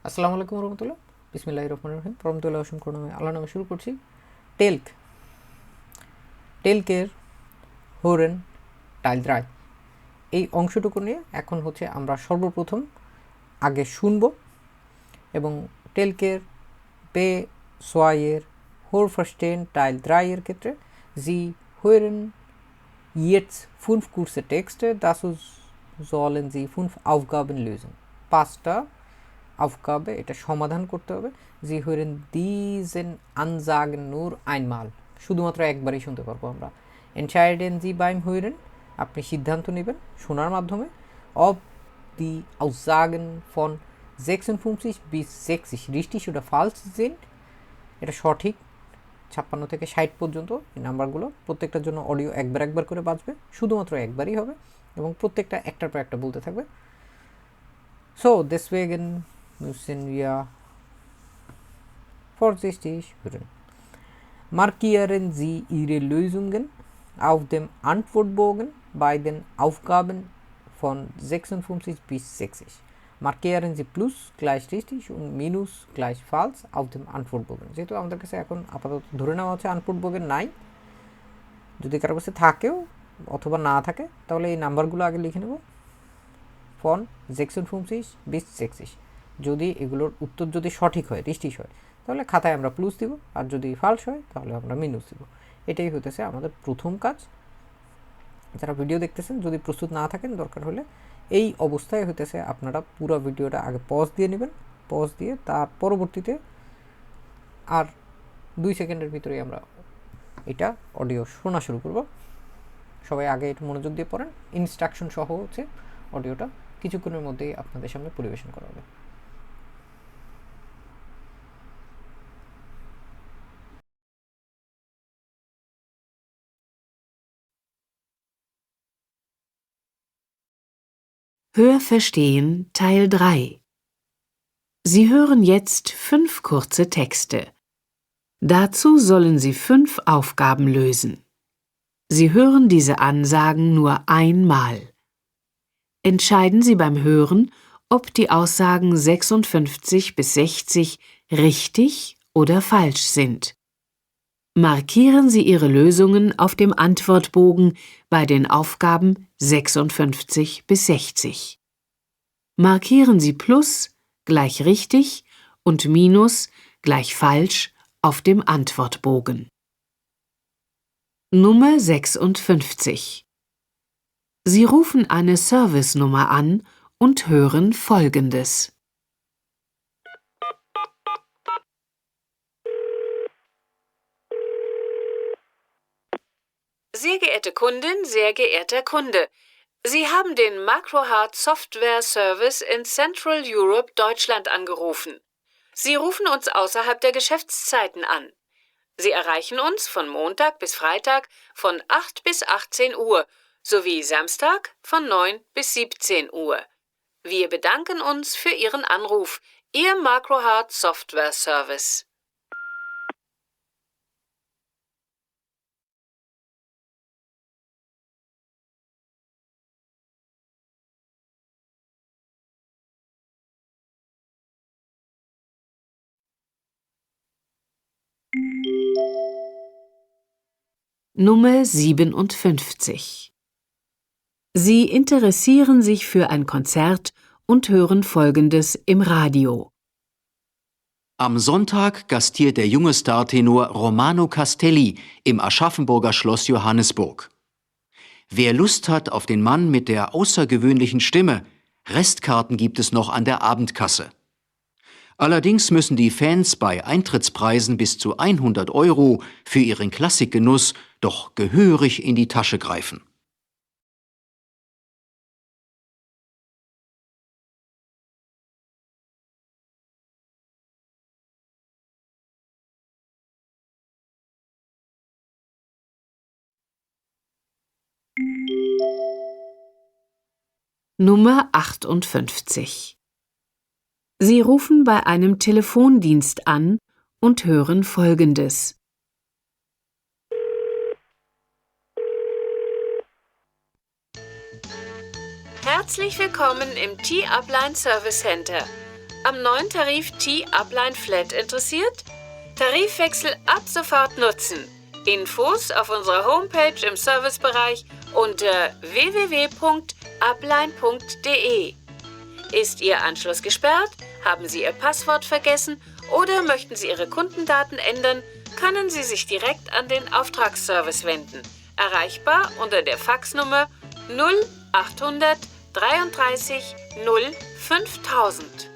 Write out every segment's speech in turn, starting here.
আসসালামু আলাইকুম রহমতুল্লাহ। বিসমিল্লাহির রহমানির রহিম। রহমতুল্লাহ অসংখ্য নামে আল্লাহ নামে শুরু করছি। টেলক টেলকের হোরেন টাইল দ্রাই এই অংশটুকু নিয়ে এখন হচ্ছে আমরা সর্বপ্রথম আগে শুনব এবং টেলকের পে সোয়াইয়ের হোর ফার্স্টেন টাইল দ্রাইয়ের ক্ষেত্রে জি হোরেন Jetzt fünf kurze Texte, dazu sollen Sie fünf Aufgaben lösen. পাঁচটা Aufgabe এটা সমাধান করতে হবে। Sie hören diesen Ansagen nur einmal, শুধুমাত্র একবারই শুনতে পারবো আমরা। Entscheiden Sie beim Hören, আপনি সিদ্ধান্ত নেবেন শোনার মাধ্যমে, ob die Aussagen von 56 bis 60 richtig oder falsch sind, এটা সঠিক 56 থেকে 60 পর্যন্ত এই নাম্বারগুলো প্রত্যেকটার জন্য অডিও একবার একবার করে বাজবে, শুধুমাত্র একবারই হবে এবং প্রত্যেকটা একটার পর একটা বলতে থাকবে। So, deswegen müssen wir vorsichtig hören. Markieren Sie Ihre Lösungen auf dem Antwortbogen bei den Aufgaben von 56 bis 60. Markieren Sie Plus gleich richtig und Minus gleich falsch auf dem Antwortbogen. যেহেতু আমাদের কাছে এখন আপাতত ধরে নেওয়া হচ্ছে আনফোর্ডবোগেন নাই, যদি কারো কাছে থাকেও অথবা না থাকে তাহলে এই নাম্বারগুলো আগে লিখে নেব। ফন 56 bis 60, যদি এগুলোর উত্তর যদি সঠিক হয়, রিস্টিক হয়, তাহলে খাতায় আমরা প্লুস দিব, আর যদি ফালস হয় তাহলে আমরা মিনুস দিব। এটাই হতেছে আমাদের প্রথম কাজ। যারা ভিডিও দেখতেছেন যদি প্রস্তুত না থাকেন, দরকার হলে এই অবস্থায় হতেছে আপনারা পুরো ভিডিওটা আগে পজ দিয়ে নেবেন, পজ দিয়ে তার পরবর্তীতে আর 2 সেকেন্ডের ভিতরেই আমরা এটা অডিও শোনা শুরু করব। সবাই আগে একটু মনোযোগ দিয়ে পড়েন, ইনস্ট্রাকশন সহ হচ্ছে অডিওটা কিছুক্ষণের মধ্যেই আপনাদের সামনে পরিবেশন করা হবে। Hörverstehen Teil 3. Sie hören jetzt 5 kurze Texte. Dazu sollen Sie 5 Aufgaben lösen. Sie hören diese Ansagen nur einmal. Entscheiden Sie beim Hören, ob die Aussagen 56 bis 60 richtig oder falsch sind. Markieren Sie Ihre Lösungen auf dem Antwortbogen bei den Aufgaben 56 bis 60. Markieren Sie Plus gleich richtig und Minus gleich falsch auf dem Antwortbogen. Nummer 56. Sie rufen eine Servicenummer an und hören Folgendes. Sehr geehrte Kundin, sehr geehrter Kunde, Sie haben den MacroHeart Software Service in Central Europe, Deutschland angerufen. Sie rufen uns außerhalb der Geschäftszeiten an. Sie erreichen uns von Montag bis Freitag von 8 bis 18 Uhr sowie Samstag von 9 bis 17 Uhr. Wir bedanken uns für Ihren Anruf. Ihr MacroHeart Software Service. Nummer 57. Sie interessieren sich für ein Konzert und hören Folgendes im Radio. Am Sonntag gastiert der junge Startenor Romano Castelli im Aschaffenburger Schloss Johannesburg. Wer Lust hat auf den Mann mit der außergewöhnlichen Stimme, Restkarten gibt es noch an der Abendkasse. Allerdings müssen die Fans bei Eintrittspreisen bis zu 100 € für ihren Klassikgenuss doch gehörig in die Tasche greifen. Nummer 58. Sie rufen bei einem Telefondienst an und hören Folgendes. Herzlich willkommen im T-Upline Service Center. am neuen Tarif T-Upline Flat interessiert? Tarifwechsel ab sofort nutzen. Infos auf unserer Homepage im Servicebereich unter www.upline.de. Ist Ihr Anschluss gesperrt? Haben Sie Ihr Passwort vergessen oder möchten Sie Ihre Kundendaten ändern, können Sie sich direkt an den Auftragsservice wenden. Erreichbar unter der Faxnummer 0800 33 0 5000.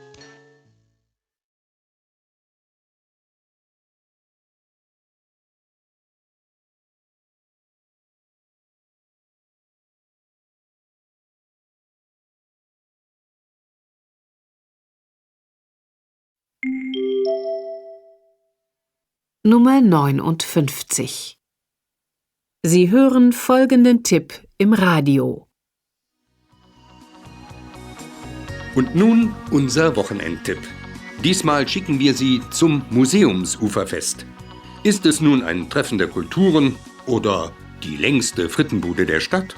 Nummer 59. Sie hören folgenden Tipp im Radio. Und nun unser Wochenendtipp. Diesmal schicken wir Sie zum Museumsuferfest. Ist es nun ein Treffen der Kulturen oder die längste Frittenbude der Stadt?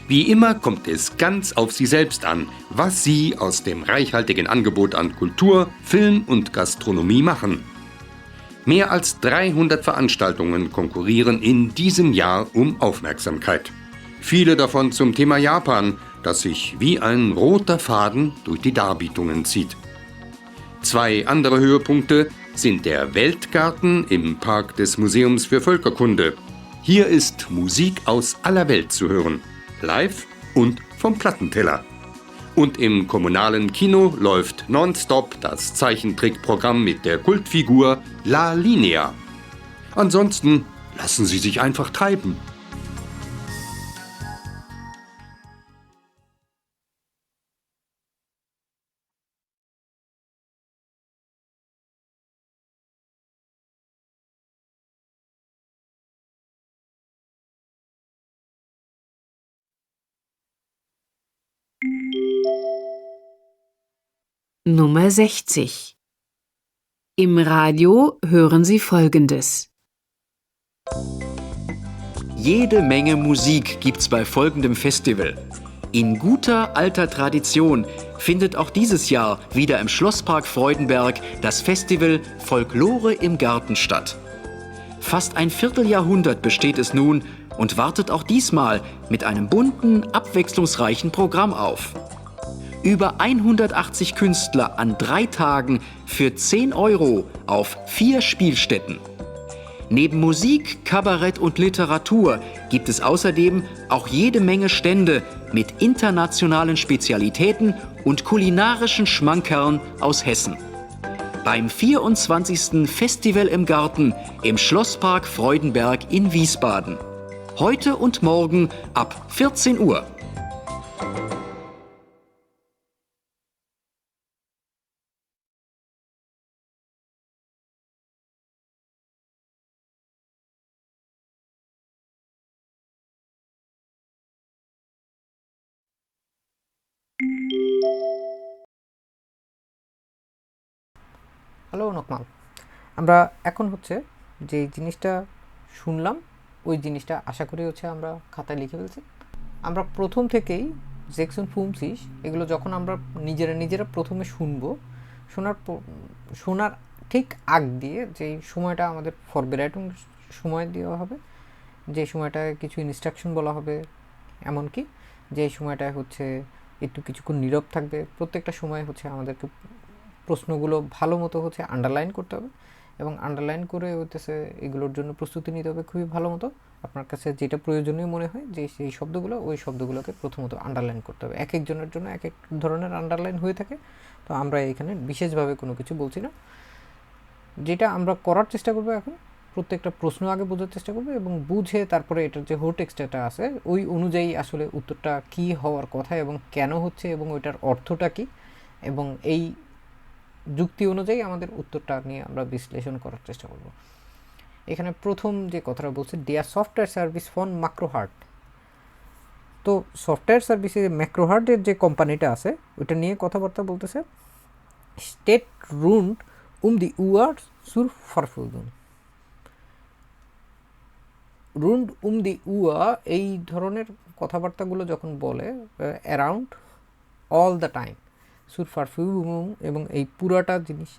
Wie immer kommt es ganz auf Sie selbst an, was Sie aus dem reichhaltigen Angebot an Kultur, Film und Gastronomie machen. Mehr als 300 Veranstaltungen konkurrieren in diesem Jahr um Aufmerksamkeit. Viele davon zum Thema Japan, das sich wie ein roter Faden durch die Darbietungen zieht. 2 andere Höhepunkte sind der Weltgarten im Park des Museums für Völkerkunde. Hier ist Musik aus aller Welt zu hören, live und vom Plattenteller. Und im kommunalen Kino läuft nonstop das Zeichentrickprogramm mit der Kultfigur La Linea. Ansonsten lassen Sie sich einfach treiben. Nummer 60. Im Radio hören Sie Folgendes. Jede Menge Musik gibt's bei folgendem Festival. In guter alter Tradition findet auch dieses Jahr wieder im Schlosspark Freudenberg das Festival Folklore im Garten statt. Fast ein Vierteljahrhundert besteht es nun und wartet auch diesmal mit einem bunten, abwechslungsreichen Programm auf. Über 180 Künstler an 3 Tagen für 10 € auf 4 Spielstätten. Neben Musik, Kabarett und Literatur gibt es außerdem auch jede Menge Stände mit internationalen Spezialitäten und kulinarischen Schmankerln aus Hessen. Beim 24. Festival im Garten im Schlosspark Freudenberg in Wiesbaden. Heute und morgen ab 14 Uhr. Hello নকমাল, আমরা এখন হচ্ছে যে জিনিসটা শুনলাম ওই জিনিসটা আশা করি হচ্ছে আমরা খাতায় লিখে ফেলছি। আমরা প্রথম থেকেই জেকসন ফুমসিস এগুলো যখন আমরা নিজেরা প্রথমে শোনার ঠিক আগ দিয়ে যে সময়টা আমাদের ফরবেরাইটিং সময় দেওয়া হবে, যে সময়টায় কিছু ইনস্ট্রাকশন বলা হবে, এমনকি যে সময়টায় হচ্ছে একটু কিছুক্ষণ নীরব থাকবে, প্রত্যেকটা সময় হচ্ছে আমাদেরকে প্রশ্নগুলো ভালো মতো হচ্ছে আন্ডারলাইন করতে হবে এবং আন্ডারলাইন করে হইতেছে এগুলোর জন্য প্রস্তুতি নিতে হবে খুবই ভালো মতো। আপনার কাছে যেটা প্রয়োজনীয় মনে হয় যে সেই শব্দগুলো, ওই শব্দগুলোকে প্রথমত আন্ডারলাইন করতে হবে। এক একজনের জন্য এক এক ধরনের আন্ডারলাইন হয়ে থাকে, তো আমরা এখানে বিশেষভাবে কোনো কিছু বলছি না। যেটা আমরা করার চেষ্টা করবো এখন, প্রত্যেকটা প্রশ্ন আগে বোঝার চেষ্টা করবো এবং বুঝে তারপরে এটার যে হোল টেক্সটটা আছে ওই অনুযায়ী আসলে উত্তরটা কী হওয়ার কথা এবং কেন হচ্ছে এবং ওইটার অর্থটা কী এবং এই যুক্তি অনুযায়ী আমাদের উত্তরটা নিয়ে আমরা বিশ্লেষণ করার চেষ্টা করব। এখানে প্রথম যে কথাটা বলছে, দেয়ার সফটওয়্যার সার্ভিস ফর ম্যাক্রোহার্ট। তো সফটওয়্যার সার্ভিসে ম্যাক্রোহার্টের যে কোম্পানিটা আছে ওইটা নিয়ে কথাবার্তা বলতেছে। স্টেট রুন্ড দি উয়ার সুর ফারফুদুন। রুন্ড দি উয়া এই ধরনের কথাবার্তাগুলো যখন বলে অ্যারাউন্ড অল দ্য টাইম, সুর পারফিউম, এবং এই পুরাটা জিনিস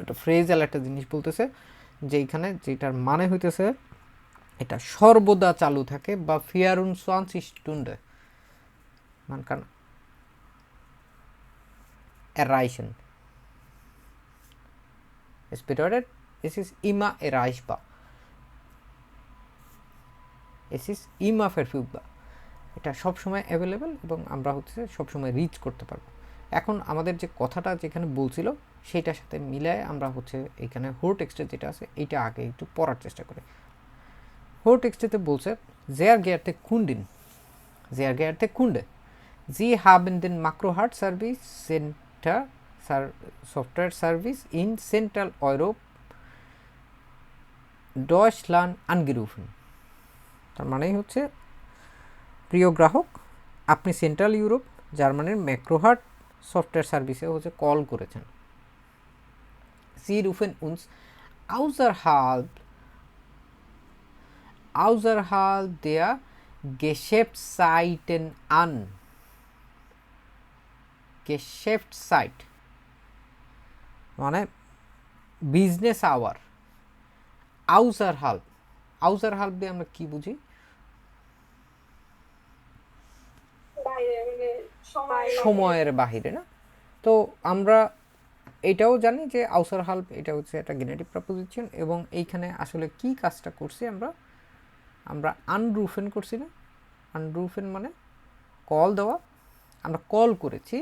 একটা ফ্রেজাল একটা জিনিস বলতেছে, যে এইখানে যেটার মানে হইতেছে এটা সর্বদা চালু থাকে, বা ফিয়ারুন সোয়ানসিস্টুন্ডে, মান কারণ erreichen. Es bedeutet, es ist immer erreichbar. Es ist immer verfügbar. এটা সবসময় অ্যাভেলেবেল এবং আমরা হচ্ছে সবসময় রিচ করতে পারবো। এখন আমাদের যে কথাটা যেখানে বলছিল সেইটার সাথে মিলায় আমরা হচ্ছে এখানে হোর টেক্সটে যেটা আছে এইটা আগে একটু পড়ার চেষ্টা করি। হোর টেক্সটেতে বলছে sehr geehrte Kundin, sehr geehrte Kunde, Sie haben den Makrohard Service Center Software Service in Central Europe Deutschland angerufen. তার মানেই হচ্ছে প্রিয় গ্রাহক, আপনি সেন্ট্রাল ইউরোপ জার্মানির ম্যাক্রোহার্ট সফটওয়্যার সার্ভিসে হচ্ছে কল করেছেন। Sie rufen uns außerhalb der Geschäftszeiten an. Geschäftszeit মানে বিজনেস আওয়ার। außerhalb দিয়ে আমরা কি বুঝি? সময়ের বাহিরে না। তো আমরা এটাও জানি যে außerhalb এটা হচ্ছে একটা গেনেটিভ প্রপোজিশন, এবং এইখানে আসলে কি কাজটা করছি আমরা আনরুফেন করছি না? আনরুফেন মানে কল দেওয়া, আমরা কল করেছি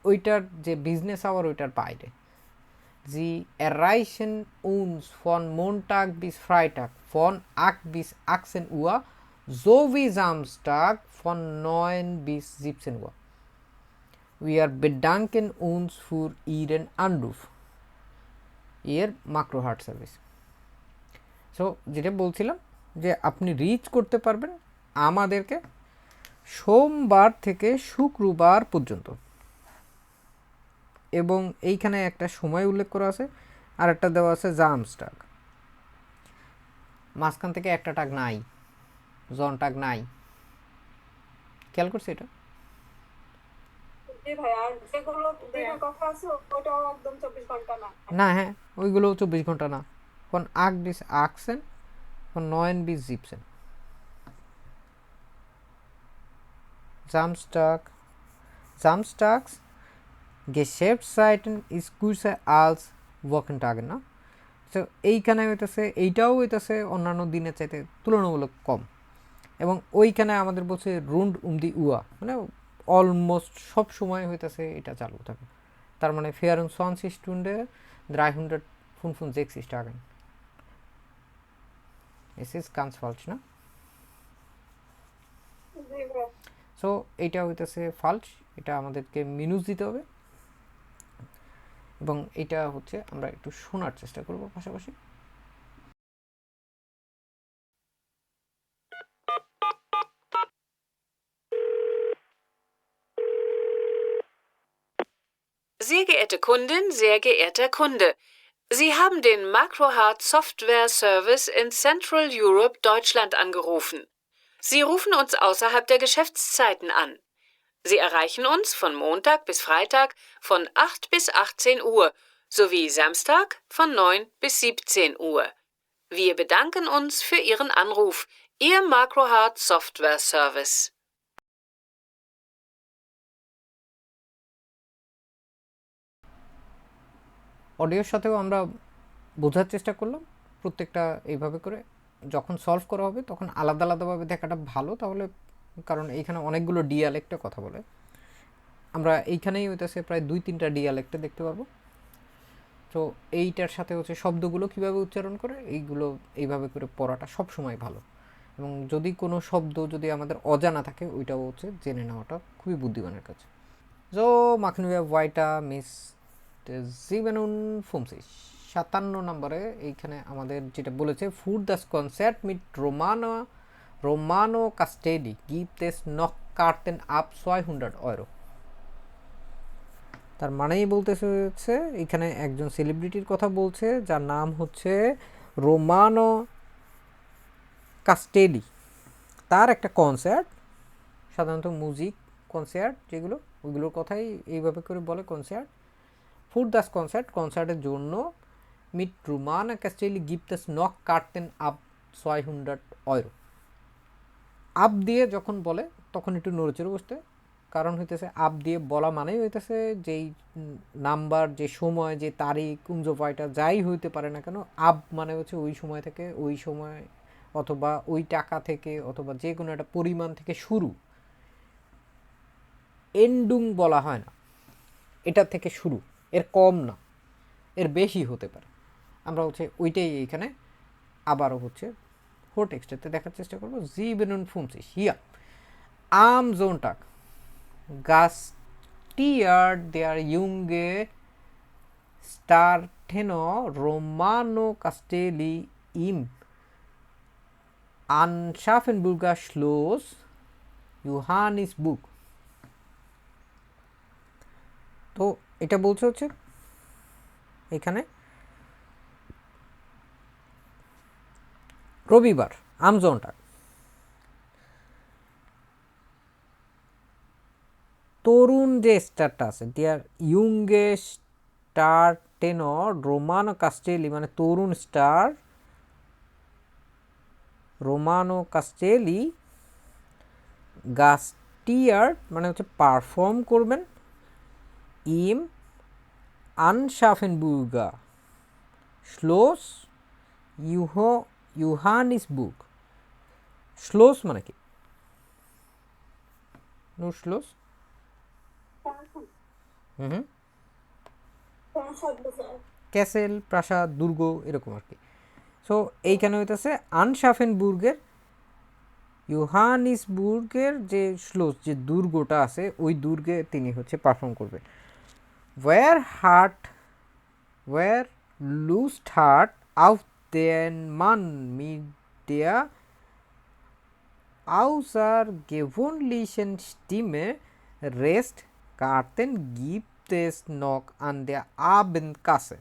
ওইটার যে বিজনেস আওয়ার ওইটার বাইরে। Sie erreichen uns von Montag bis Freitag von 8 bis 18 Uhr sowie Samstag von 9 bis 17 Uhr. Wir bedanken uns für Ihren Anruf. Ihr Makrohard Service. So যেটা বলছিলাম যে আপনি রিচ করতে পারবেন আমাদেরকে সোমবার থেকে শুক্রবার পর্যন্ত, এবং এইখানে একটা সময় উল্লেখ করা আছে, আর একটা দেওয়া আছে জামস্টাগ, মাঝখান থেকে একটা টাগ নাই, জন টাগ নাই। খেয়াল করছি এটা? না, হ্যাঁ, ওইগুলো 24 ঘন্টা না। von 8 bis 18, von 9 bis 17। Samstags Geschäftszeiten ist kürzer als Wochentage, না? তো এইখানে হইতেছে, এইটাও হইতেছে অন্যান্য দিনের চাইতে তুলনামূলক কম, এবং ওইখানে আমাদের বলছে রুন্ড দি উয়া, মানে অলমোস্ট সব সময় হইতেছে এটা চালু থাকে। তার মানে ফেয়ারন 20 Stunde 365 Tagen। Es ist ganz falsch, না? সো এইটা হইতেছে ফালস, এটা আমাদেরকে মিনুস দিতে হবে, এবং এটা হচ্ছে আমরা একটু শোনার চেষ্টা করব পাশাপাশি। Sehr geehrte Kundin, sehr geehrter Kunde, Sie haben den Makrohard Software Service in Central Europe Deutschland angerufen. Sie rufen uns außerhalb der Geschäftszeiten an. Sie erreichen uns von Montag bis Freitag von 8 bis 18 Uhr sowie Samstag von 9 bis 17 Uhr. Wir bedanken uns für Ihren Anruf. Ihr Makrohard Software Service. অডিওর সাথেও আমরা বোঝার চেষ্টা করলাম প্রত্যেকটা এইভাবে করে। যখন solve করা হবে তখন আলাদা আলাদাভাবে দেখাটা ভালো, তাহলে কারণ এইখানে অনেকগুলো ডিয়ালেক্টে কথা বলে, আমরা এইখানেই হইতেছে প্রায় 2-3টা ডিয়ালেক্টে দেখতে পারবো। তো এইটার সাথে হচ্ছে শব্দগুলো কিভাবে উচ্চারণ করে এইগুলো এইভাবে করে পড়াটা সবসময় ভালো, এবং যদি কোনো শব্দ যদি আমাদের অজানা থাকে ওইটাও হচ্ছে জেনে নেওয়াটা খুবই বুদ্ধিমানের কাজ। So machen wir weiter mit 57 নম্বরে। এইখানে আমাদের যেটা বলেছে ফুর দাস কনসার্ট মিট রোমানো কাস্টেডি gibt es noch Karten ab 200 Euro। তার মানেই বলতেছে হচ্ছে এখানে একজন সেলিব্রিটির কথা বলছে যার নাম হচ্ছে রোমানো কাস্টেডি। তার একটা কনসার্ট, সাধারণত মিউজিক কনসার্ট যেগুলো ওইগুলোর কথাই এইভাবে করে বলে কনসার্ট। ফুর দাস কনসার্ট, কনসার্টের জন্য মিট রোমানা ক্যাস্টেলি গিফট দাস নক কার্টেন আপ 200 €। আপ দিয়ে যখন বলে তখন একটু নড়েচড়ে বসতে, কারণ হইতেছে আপ দিয়ে বলা মানেই হইতেছে যেই নাম্বার, যে সময়, যে তারিখ, কুঞ্জপায়টা যাই হইতে পারে না কেন, আপ মানে হচ্ছে ওই সময় থেকে, ওই সময় অথবা ওই টাকা থেকে, অথবা যে কোনো একটা পরিমাণ থেকে শুরু। এন্ডুং বলা হয় না, এটা থেকে শুরু, এর কম না, এর বেশি হতে পারে। আমরা হচ্ছে ওইটাই এইখানে আবারও হচ্ছে হোর টেক্সটেতে দেখার চেষ্টা করবো। জি50 হিয়া আম জোনটাক gastiert der junge Startenor Romano Castelli im Aschaffenburger Schloss Johannisburg। তো এটা বলছে হচ্ছে এখানে রবিবার আমজনটাক তরুণ যে স্টারটা আছে, দেয়ার ইয়ুঙ্গে স্টার টেনর রোমানো কাস্টেলি, মানে তরুণ স্টার রোমানো কাস্টেলি গাস্টিয়ার মানে হচ্ছে পারফর্ম করবেন, ইম আনশাফেনবুর্গা শ্লোস ইউহানিসবুর্গ। শ্লোস মানে কি? নো শ্লোস ক্যাসেল, প্রাসাদ, দুর্গ, এরকম আর কি। সো এইখানে হইতেছে আনশাফেনবুর্গের, ইউহানিসবুর্গের যে শ্লোস, যে দুর্গটা আছে, ওই দুর্গে তিনি হচ্ছে পারফর্ম করবেন। ওয়ার লুস্ট হার্ট আউফ দেন মান meet der außergewöhnlichen Stimme Rest Karten gibt es noch an der Abendkasse।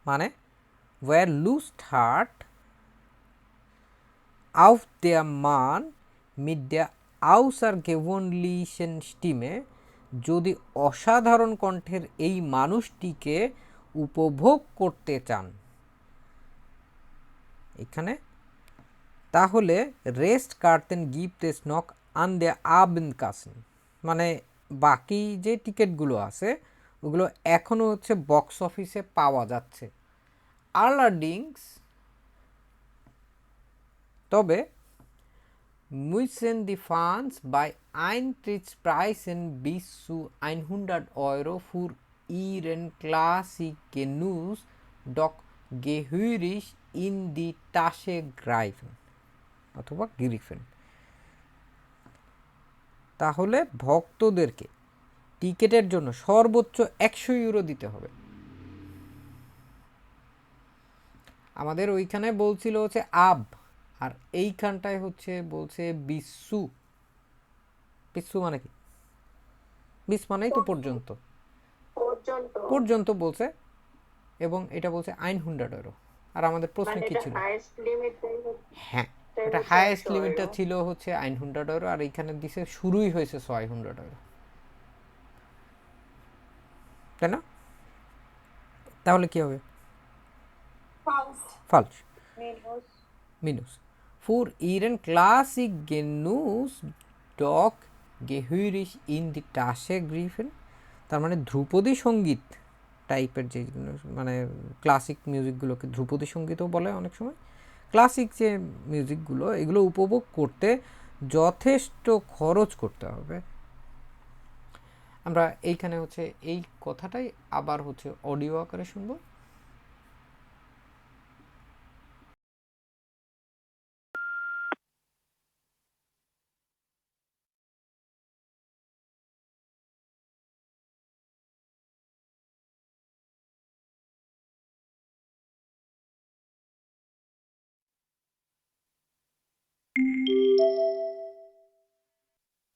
মানে where lost heart auf der Mann mit der außergewöhnlichen Stimme, যদি অসাধারণ কণ্ঠের এই মানুষটিকে উপভোগ করতে চান এখানে, তাহলে রেস্ট কার্তেন গিফট এস নক আন দ্য আবেন্ড কাসেন, মানে বাকি যে টিকিটগুলো আছে ওগুলো এখনও হচ্ছে বক্স অফিসে পাওয়া যাচ্ছে। আলারডিংস তবে müssen die Fans bei Eintrittspreisen bis zu 100 € für ihren Klassikgenuss doch gehörig in die Tasche greifen অথবা গ্রিফেন। তাহলে ভক্তদেরকে টিকেটের জন্য সর্বোচ্চ 100 ইউরো দিতে হবে। আমাদের ওইখানে বলছিল হচ্ছে আব, আর এইখানটায় হচ্ছে বলছে বিশ্বু। বিশ্বু মানে কি? বিশ মানেই তো পর্যন্ত, পর্যন্ত বলছে, এবং এটা বলছে 100 €। আর আমাদের প্রশ্ন কি ছিল? হ্যাঁ, এটা হাইয়েস্ট লিমিটটা ছিল হচ্ছে 100 €, আর এইখানে দিছে শুরুই হয়েছে 600 €, তাই না? তাহলে কি হবে? ফালস মিনুস ফুর ইরেন ক্লাসিক গেনুস ডক গেহুইরিশ ইন দি টাসে গ্রিফেন। তার মানে ধ্রুপদী সঙ্গীত টাইপের যে, মানে ক্লাসিক মিউজিকগুলোকে ধ্রুপদী সঙ্গীতও বলে অনেক সময়। ক্লাসিক যে মিউজিকগুলো, এগুলো উপভোগ করতে যথেষ্ট খরচ করতে হবে। আমরা এইখানে হচ্ছে এই কথাটাই আবার হচ্ছে অডিও আকারে শুনবো।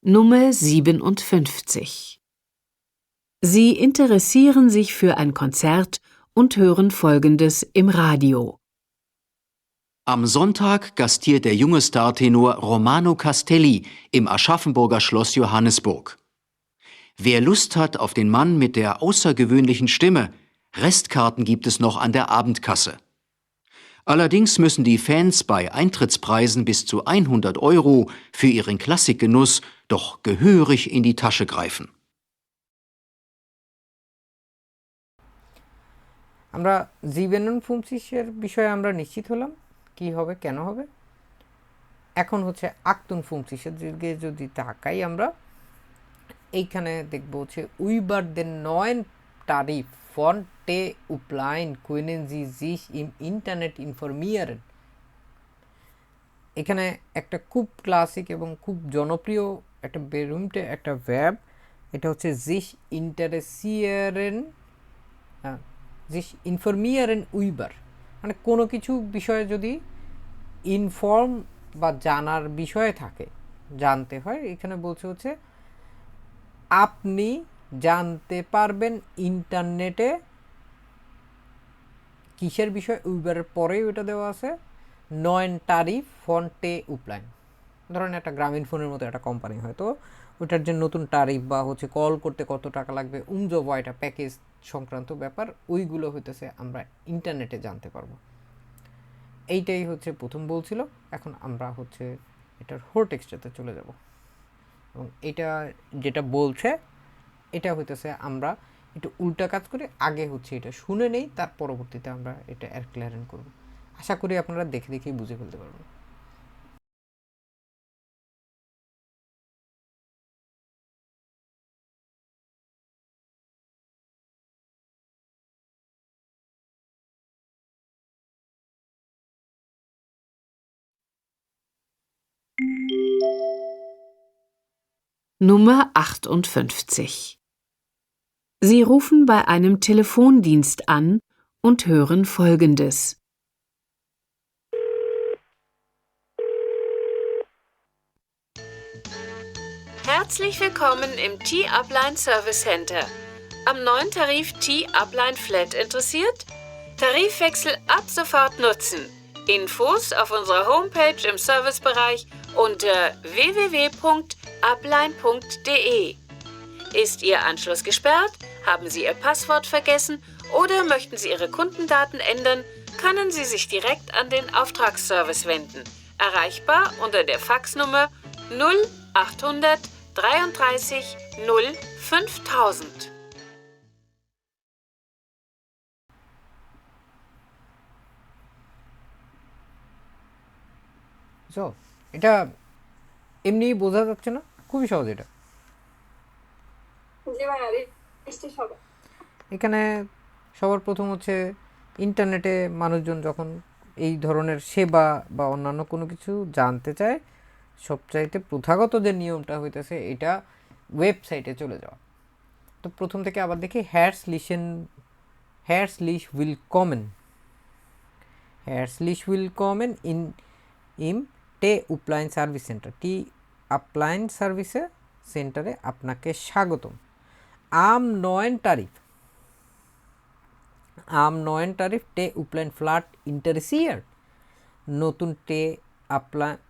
Nummer 57. Sie interessieren sich für ein Konzert und hören Folgendes im Radio. Am Sonntag gastiert der junge Startenor Romano Castelli im Aschaffenburger Schloss Johannesburg. Wer Lust hat auf den Mann mit der außergewöhnlichen Stimme, Restkarten gibt es noch an der Abendkasse. Allerdings müssen die Fans bei Eintrittspreisen bis zu 100 € für ihren Klassikgenuss doch gehörig in die Tasche greifen. আমরা জিবেনন ফুমসিসের বিষয়ে আমরা নিশ্চিত হলাম কি হবে কেন হবে। এখন হচ্ছে আক্তুন ফুমসিসের দিকে যদি তাকাই আমরা এইখানে দেখব হচ্ছে উইবার den neuen Tarif von T Upline können Sie sich im Internet informieren। এখানে একটা খুব ক্লাসিক এবং খুব জনপ্রিয় একটা বেরুমটে একটা ভ্যাব, এটা হচ্ছে sich interessieren sich informieren উইবার, মানে কোনো কিছু বিষয়ে যদি ইনফর্ম বা জানার বিষয়ে থাকে, জানতে হয়, এখানে বলছে হচ্ছে আপনি জানতে পারবেন ইন্টারনেটে কিসের বিষয়। উইবারের পরেই ওটা দেওয়া আছে নয়ন টারিফ ফন টে উপলাইন। ধরেন একটা গ্রামীণ ফোনের মতো একটা কোম্পানি হয়, তো ওটার যে নতুন টারিফ বা হচ্ছে কল করতে কত টাকা লাগবে একটা প্যাকেজ সংক্রান্ত ব্যাপার, ওইগুলো হইতেছে আমরা ইন্টারনেটে জানতে পারবো। এইটাই হচ্ছে প্রথম বলছিল। এখন আমরা হচ্ছে এটার হোল টেক্সটাতে চলে যাব এবং এটা যেটা বলছে এটা হইতেছে আমরা একটু উল্টা কাজ করে আগে হচ্ছে এটা শুনে নেই, তার পরবর্তীতে আমরা এটা ক্লিয়ারেন করব। আশা করি আপনারা দেখে দেখেই বুঝে ফেলতে পারবেন। Nummer 58. Sie rufen bei einem Telefondienst an und hören Folgendes. Herzlich willkommen im T-Upline Service Center. Am neuen Tarif T-Upline Flat interessiert? Tarifwechsel ab sofort nutzen. Infos auf unserer Homepage im Servicebereich unter www.upline.de. Ist Ihr Anschluss gesperrt? Haben Sie Ihr Passwort vergessen oder möchten Sie Ihre Kundendaten ändern? Können Sie sich direkt an den Auftragsservice wenden. Erreichbar unter der Faxnummer 0800 33 0 5000. So এটা এমনি বোঝা যাচ্ছে না, খুবই সহজ এটা। এখানে সবার প্রথম হচ্ছে ইন্টারনেটে মানুষজন যখন এই ধরনের সেবা বা অন্যান্য কোনো কিছু জানতে চায়, সবচাইতে প্রথাগত যে নিয়মটা হইতেছে এটা ওয়েবসাইটে চলে যাওয়া। তো প্রথম থেকে আবার দেখি herzlich willkommen im T-Upline service centre. T-Upline সার্ভিসে সেন্টারে আপনাকে স্বাগতম। am neuen Tarif T-Upline Flat interessiert। নতুন T-Upline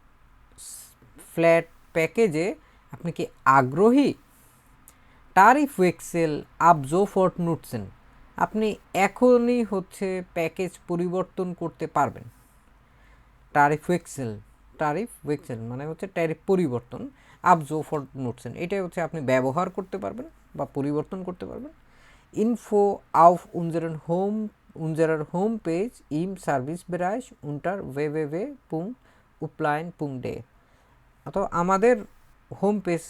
ফ্ল্যাট প্যাকেজে আপনি কি আগ্রহী? Tarifwechsel ab sofort nutzen। আপনি এখনই হচ্ছে প্যাকেজ পরিবর্তন করতে পারবেন। Tarifwechsel মানে হচ্ছে ট্যারিফ পরিবর্তন, ab sofort nutzen এটাই হচ্ছে আপনি ব্যবহার করতে পারবেন বা পরিবর্তন করতে পারবেন। Info auf unserer Homepage im Servicebereich unter www.upline.de। অথবা আমাদের হোম পেজ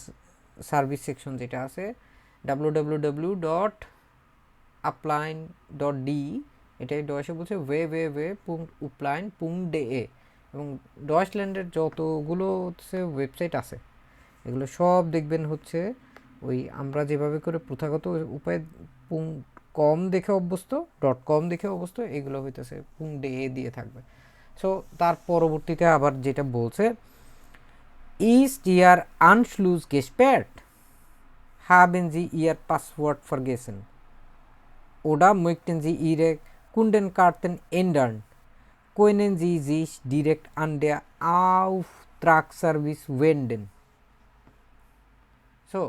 সার্ভিস সেকশন যেটা আছে www.upline.de, এটাই ডয়েশে বলছে www.upline.de। এবং ডয়েচল্যান্ডের যতগুলো হচ্ছে ওয়েবসাইট আছে এগুলো সব দেখবেন হচ্ছে ওই আমরা যেভাবে করে প্রথাগত উপায়ে .com দেখে অভ্যস্ত, .com দেখে অভ্যস্ত, এগুলো হইতেছে .de দিয়ে থাকবে। সো তার পরবর্তীতে আবার যেটা বলছে Ist Ihr Anschluss gesperrt? Haben Sie Ihr Passwort vergessen? Oder möchten Sie Ihre Kundenkarten ändern? können Sie sich direkt an der Auftragsservice wenden. So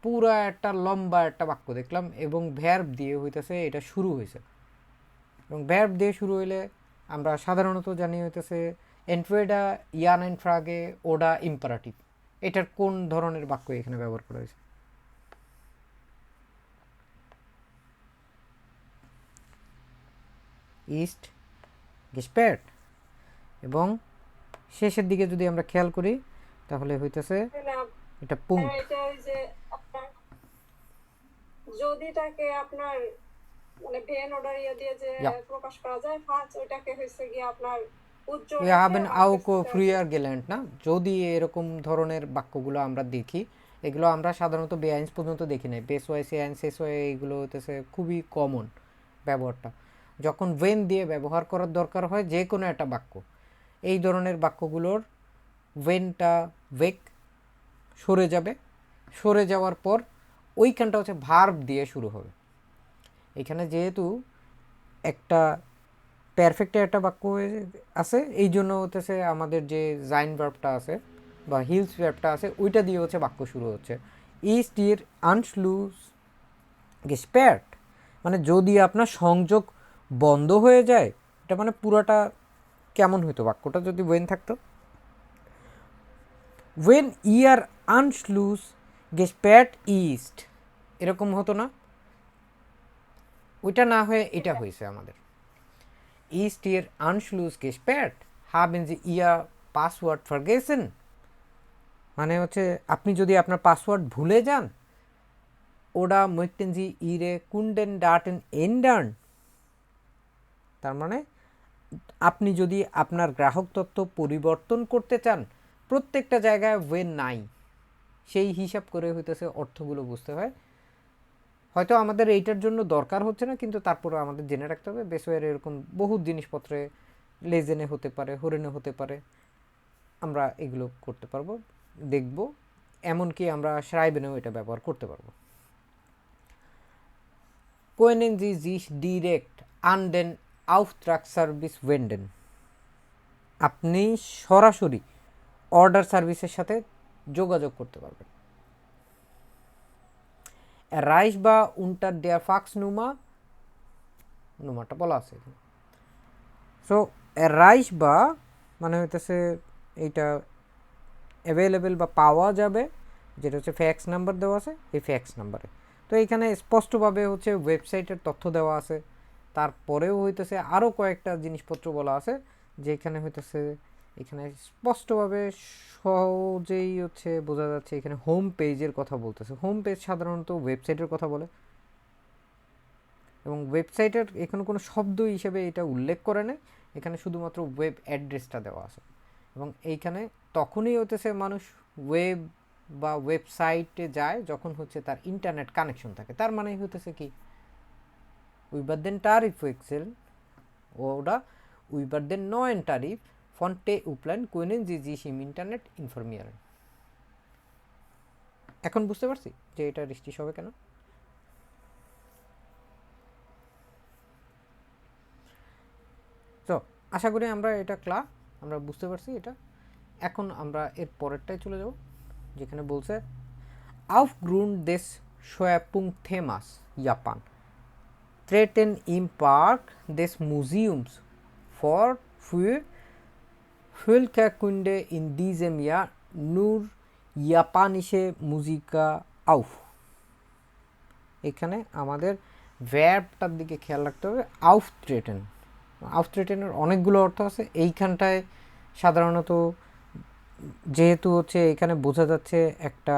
পুরা একটা লম্বা একটা বাক্য দেখলাম এবং ভ্যার্ব দিয়ে হইতেছে এটা শুরু হয়েছে, এবং ভ্যার্ব দিয়ে শুরু হইলে আমরা সাধারণত জানি হইতেছে এন্টওয়েডা ইয়ান এন্ড ফ্রাগে ওডা ইম্পারাটিভ। এটার কোন ধরনের বাক্য এখানে ব্যবহার করা হয়েছে? ইস্ট গেসপেট। এবং শেষের দিকে যদি আমরা খেয়াল করি তাহলে হইতেছে এটা পুঙ্ক। এটা ওই যে আপনার যদিটাকে আপনার মানে ভেন অর্ডার দিয়ে যে প্রকাশ করা যায় ফার্স্ট ওইটাকে হইছে কি আপনার উজ্জ্বল wir haben auch früher gelernt না, যদি এরকম ধরনের বাক্যগুলো আমরা দেখি, এগুলো আমরা সাধারণত বেআইনস পর্যন্ত দেখি নাই, বেস ওয়াই সে শেষ ওয়াই এইগুলো হইতেছে খুবই কমন ব্যবহারটা। যখন ওয়েন দিয়ে ব্যবহার করার দরকার হয় যে কোনো একটা বাক্য, এই ধরনের বাক্যগুলোর ওয়েনটা ওয়েক সরে যাবে, সরে যাওয়ার পর ওইখানটা হচ্ছে ভার্ব দিয়ে শুরু হবে। এখানে যেহেতু একটা পারফেক্টের একটা বাক্য আছে, এই জন্য হতেছে আমাদের যে জাইন ভার্বটা আছে বা হিলস ভার্বটা আছে ওইটা দিয়ে হচ্ছে বাক্য শুরু হচ্ছে। ইস্ট ইর আনশলুস গেসপেট, মানে যদি আপনার সংযোগ বন্ধ হয়ে যায়, এটা মানে পুরাটা কেমন হইতো বাক্যটা যদি ওয়েন থাকতো? ওয়েন ইয়ার আনশলুস গেসপেট ইস্ট, এরকম হতো না? ওইটা না হয়ে এটা হয়েছে আমাদের ইস্ট ইর আনশলুস গেসপেট haben Sie Ihr password vergessen, মানে হচ্ছে আপনি যদি আপনার পাসওয়ার্ড ভুলে যান, ওটা möchten Sie Ihre Kundendaten ändern, তার মানে আপনি যদি আপনার গ্রাহক তথ্য পরিবর্তন করতে চান, প্রত্যেকটা জায়গায় ওয়েন নাই, সেই হিসাব করে হইতেছে অর্থগুলো বুঝতে হয়। হয়তো আমাদের এইটার জন্য দরকার হচ্ছে না, কিন্তু তারপরে আমাদের জেনে রাখতে হবে। বেসওয়ার এরকম বহু জিনিসপত্রে লেজেনে হতে পারে, হরেনে হতে পারে, আমরা এগুলো করতে পারবো, দেখব, এমনকি আমরা শ্রাইবেনেও এটা ব্যবহার করতে পারবো। können Sie sich direkt an den Auftragsservice wenden, আপনি সরাসরি অর্ডার সার্ভিসের সাথে যোগাযোগ করতে পারবেন। erreichbar unter der Faxnummer, nummerটা বলা আছে। সো erreichbar মানে হইতেছে এইটা অ্যাভেলেবেল বা পাওয়া যাবে, যেটা হচ্ছে ফ্যাক্স নাম্বার দেওয়া আছে, এই ফ্যাক্স নাম্বারে। তো এইখানে স্পষ্টভাবে হচ্ছে ওয়েবসাইটের তথ্য দেওয়া আছে, তারপরেও হইতেছে আরও কয়েকটা জিনিসপত্র বলা আছে, যেখানে হইতেছে এখানে স্পষ্টভাবে সহজেই হচ্ছে বোঝা যাচ্ছে এখানে হোম পেজের কথা বলতেছে। হোম পেজ সাধারণত ওয়েবসাইটের কথা বলে, এবং ওয়েবসাইটের এখানে কোনো শব্দ হিসেবে এটা উল্লেখ করে নেই, এখানে শুধুমাত্র ওয়েব অ্যাড্রেসটা দেওয়া আছে। এবং এইখানে তখনই হতেছে মানুষ ওয়েব বা ওয়েবসাইটে যায় যখন হচ্ছে তার ইন্টারনেট কানেকশন থাকে। তার মানে হতেছে কি über den Tarif wechseln oder über den neuen Tarif von T-Upline können Sie sich im Internet informieren। এখন বুঝতে পারছি যে এটা রিস্টিশ হবে কেন। তো আশা করি আমরা এটা আমরা বুঝতে পারছি এটা। এখন আমরা এর পরেরটাই চলে যাব, যেখানে বলছে Aufgrund des Schwerpunktthemas Japan treten im Park des Museums für Völkerkunde in diesem Jahr nur japanische Musiker auf। এখানে আমাদের ভার্বটার দিকে খেয়াল রাখতে হবে। auftreten, auftreten-এর অনেকগুলো অর্থ আছে। এইখানটায় সাধারণত যেহেতু হচ্ছে এখানে বোঝা যাচ্ছে একটা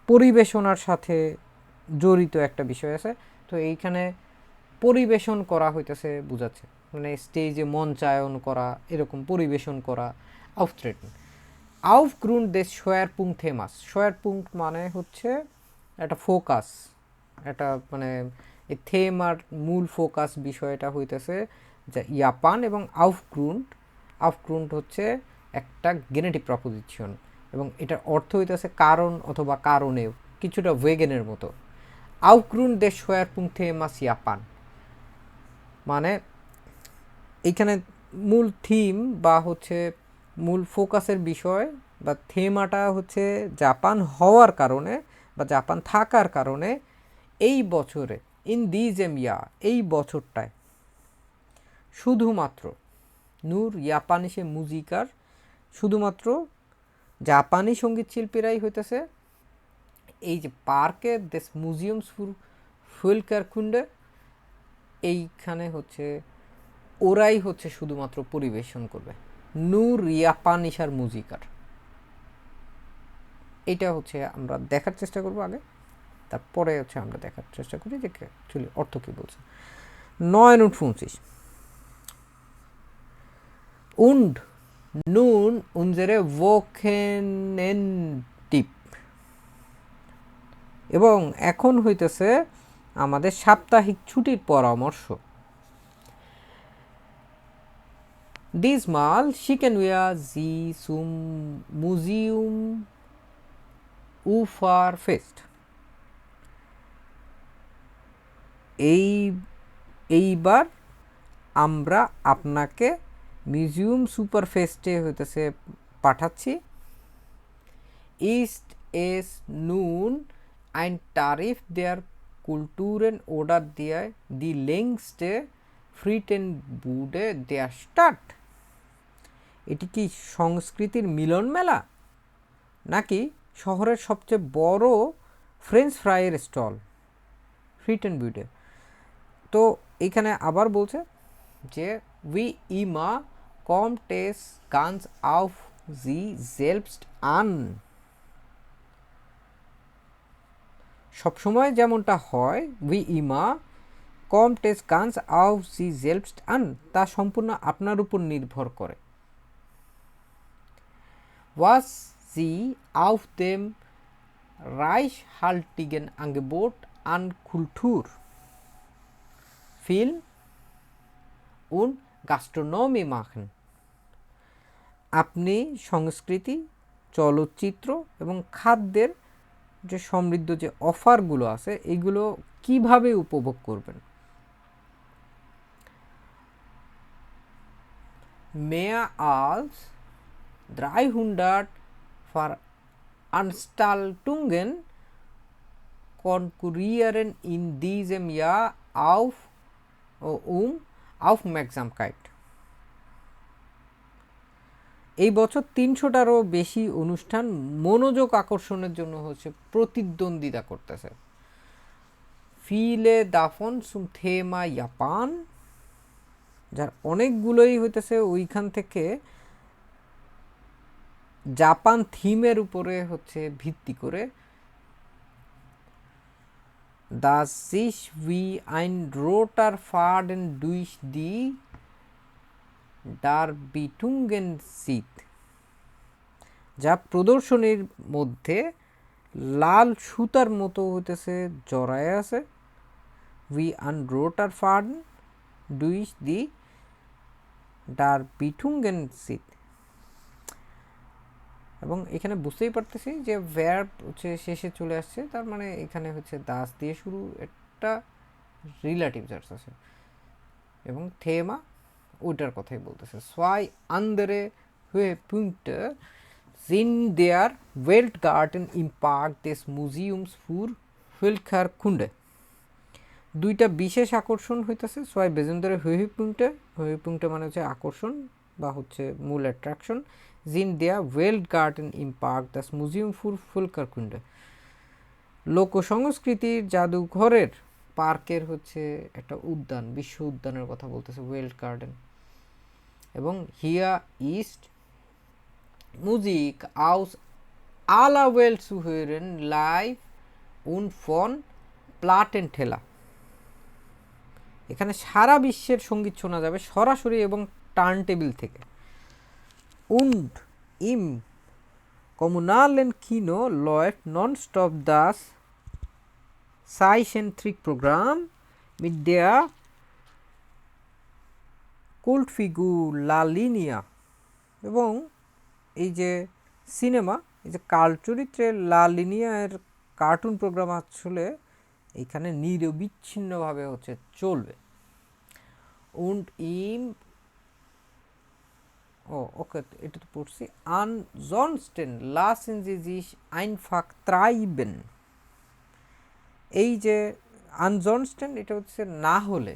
পরিবেশনার সাথে জড়িত একটা বিষয় আছে, তো এইখানে পরিবেশন করা হইতেছে বোঝাচ্ছে, মানে স্টেজে মঞ্চায়ন করা, এরকম পরিবেশন করা auftreten। Aufgrund des Schwerpunktthemas, Schwerpunkt মানে হচ্ছে একটা ফোকাস, একটা মানে এই থেম আর মূল ফোকাস বিষয়টা হইতেছে যে জাপান, এবং Aufgrund হচ্ছে একটা গেনেটিভ প্রপোজিশন, এবং এটার অর্থ হইতেছে কারণ অথবা কারণেও, কিছুটা ওয়েগেনের মতো। Aufgrund des Schwerpunktthemas Japan মানে এইখানে মূল থিম বা হচ্ছে মূল ফোকাসের বিষয় বা থেমাটা হচ্ছে জাপান হওয়ার কারণে বা জাপান থাকার কারণে এই বছরে ইন দিজেম ইয়া এই বছরটায় শুধুমাত্র নূর জাপানিসে মুজিকার শুধুমাত্র জাপানি সঙ্গীত শিল্পীরাই হইতেছে এই যে পার্কের দেশ মিউজিয়ামস ফুর ফুলকারকুন্ডে এইখানে হচ্ছে ওরাই হচ্ছে শুধুমাত্র পরিবেশন করবে নূর জাপানিসার মুজিকার। এটা হচ্ছে আমরা দেখার চেষ্টা করব আগে, তারপরে হচ্ছে আমরা দেখার চেষ্টা করি যে অ্যাকচুয়ালি অর্থ কী বলছে। 59 und nun unsere Wochenendtipp এবং এখন হইতেছে আমাদের সাপ্তাহিক ছুটির পরামর্শ। Diesmal schicken wir Sie zum Museum Uferfest. এইবার আমরা আপনাকে মিউজিয়াম সুপারফেস্টে হইতেছে পাঠাচ্ছি। Ist es nun ein Tarif der Kulturen oder die längste Friedenbude der Stadt? এটি কি সংস্কৃতির মিলন মেলা নাকি শহরের সবচেয়ে বড় ফ্রেঞ্চ ফ্রাইয়ের স্টল ফ্রিটেনবুডে? তো এখানে আবার বলছে যে উই ইমা kommt es ganz auf sie selbst an, সবসময় যেমনটা হয় উই ইমা kommt es ganz auf sie selbst an তা সম্পূর্ণ আপনার উপর নির্ভর করে। was sie auf dem reichhaltigen Angebot an Kultur, Film und Gastronomie machen, আপনি সংস্কৃতি, চলচ্চিত্র এবং খাদ্যের যে সমৃদ্ধ যে অফারগুলো আছে এগুলো কিভাবে উপভোগ করবেন। mehr als 300 Veranstaltungen konkurrieren in diesem Jahr auf Aufmerksamkeit. এই বছর 300টারও বেশি অনুষ্ঠান মনোযোগ আকর্ষণের জন্য হচ্ছে প্রতিদ্বন্দ্বিতা করতেছে। viele davon zum Thema Japan, যার অনেকগুলোই হইতেছে ওইখান থেকে জাপান থিমের উপরে হচ্ছে ভিত্তি করে। das sich wie ein roter Faden durch die Darbietungen zieht, যা প্রদর্শনীর মধ্যে লাল সুতার মতো হইতেছে জড়ায় আছে। wie ein roter Faden durch die Darbietungen zieht, এবং এখানে বুঝতেই পারতেছি যে ভার্ব হচ্ছে শেষে চলে আসছে, তার মানে এখানে হচ্ছে দাস দিয়ে শুরু একটা রিলেটিভ জার্স আছে এবং থেমা ওইটার কথাই বলতেছে। zwei andere Höhepunkte sind der Weltgarten im Park des Museums für Völkerkunde, দুইটা বিশেষ আকর্ষণ হইতেছে zwei besondere Höhepunkte, Höhepunkte মানে হচ্ছে আকর্ষণ বা হচ্ছে মূল attraction, sind der Weltgarten im Park das Museum für Völkerkunde, লোকসংস্কৃতির জাদুঘরের পার্কের হচ্ছে একটা উদ্যান, বিশ্ব উদ্যানের কথা বলতেছে ওয়েল্ড গার্ডেন, এবং hier ist Musik aus aller Welt zu hören, live und von Plattenteller, এখানে সারা বিশ্বের সঙ্গীত শোনা যাবে সরাসরি এবং টার্ন টেবিল থেকে। und im kommunalen Kino läuft nonstop das Zeichentrickprogramm mit der Kultfigur La Linea, এবং এই যে সিনেমা এই যে কাল চরিত্রের লা লিনিয়ার কার্টুন প্রোগ্রাম আসলে এখানে নিরবিচ্ছিন্নভাবে হচ্ছে চলবে। und im ওকে, এটা তো পড়ছি। ansonsten lassen sie sich einfach treiben। এই যে ansonsten এটা হচ্ছে না হলে,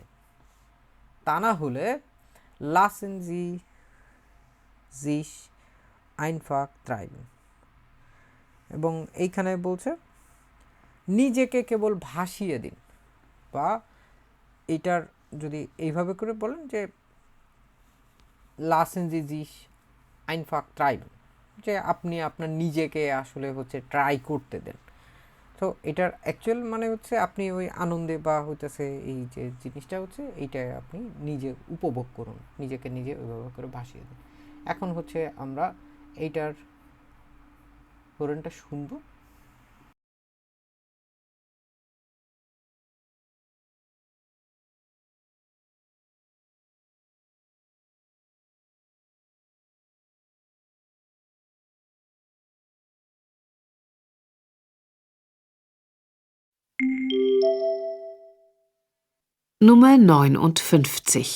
তা না হলে lassen sie sich einfach treiben, এবং এইখানে বলছে নিজেকে কেবল ভাসিয়ে দিন, বা এটার যদি এইভাবে করে বলেন যে lassen Sie sich einfach treiben, যে আপনি আপনার নিজেকে আসলে হচ্ছে ট্রাই করতে দেন। তো এটার অ্যাকচুয়াল মানে হচ্ছে আপনি ওই আনন্দে বা হইতেছে এই যে জিনিসটা হচ্ছে এইটা আপনি নিজে উপভোগ করুন, নিজেকে নিজে ওইভাবে করে ভাসিয়ে দিন। এখন হচ্ছে আমরা এইটার হরণটা শুনবো। Nummer 59.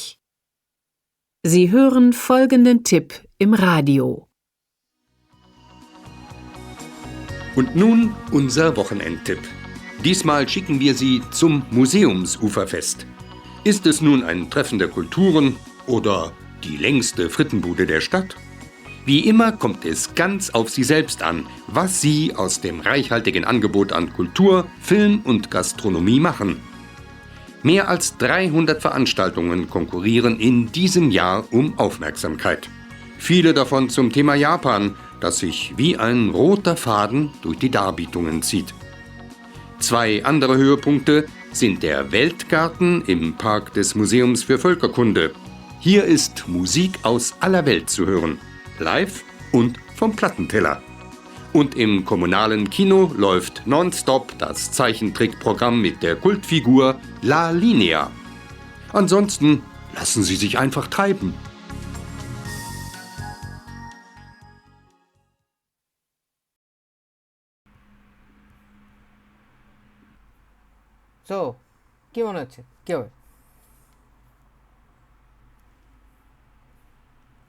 Sie hören folgenden Tipp im Radio. Und nun unser Wochenendtipp. Diesmal schicken wir Sie zum Museumsuferfest. Ist es nun ein Treffen der Kulturen oder die längste Frittenbude der Stadt? Wie immer kommt es ganz auf Sie selbst an, was Sie aus dem reichhaltigen Angebot an Kultur, Film und Gastronomie machen. Mehr als 300 Veranstaltungen konkurrieren in diesem Jahr um Aufmerksamkeit. Viele davon zum Thema Japan, das sich wie ein roter Faden durch die Darbietungen zieht. 2 andere Höhepunkte sind der Weltgarten im Park des Museums für Völkerkunde. Hier ist Musik aus aller Welt zu hören, live und vom Plattenteller. Und im kommunalen Kino läuft nonstop das Zeichentrickprogramm mit der Kultfigur La Linea. Ansonsten lassen Sie sich einfach treiben. So কি মনে হচ্ছে কি হবে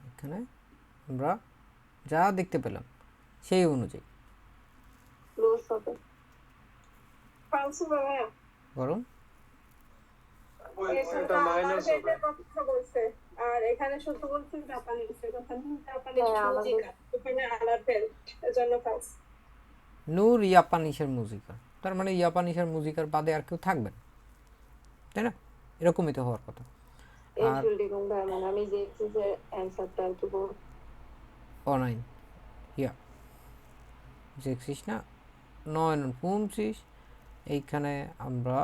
এখানে? আমরা যা দেখতে পেলাম সেই অনুযায়ী লুজ হবে ফালসু হবে গরম। এটা মাইনাস হবে কথা বলছে, আর এখানে শুধু বলছে জাপানিজ কথা, জাপানিজ মিউজিক এখানে আলাপেল এজন্য ফালস। নূর জাপানিজের মুজিকা, তার মানে জাপানিজের মুজিকার বাদে আর কেউ থাকবে না, তাই না? এরকমই তো হওয়ার কথা। আর আমি দেখছি যে অ্যানসারটা একটু অনলাইন ইয়া দেখছিস না 59 এইখানে আমরা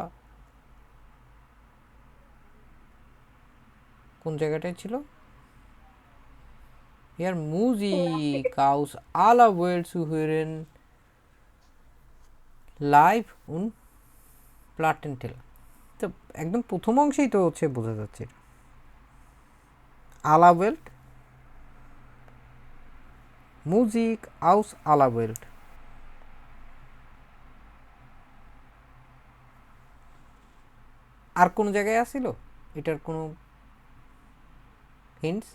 কোন জায়গাটায় ছিল? Hier Musik aus aller Welt zu hören, live und Plattenteller। তো একদম প্রথম অংশেই তো হচ্ছে বোঝা যাচ্ছে aller Welt, Musik aus aller Welt। আর কোন জায়গায় আসিল এটার কোনো হিন্টস?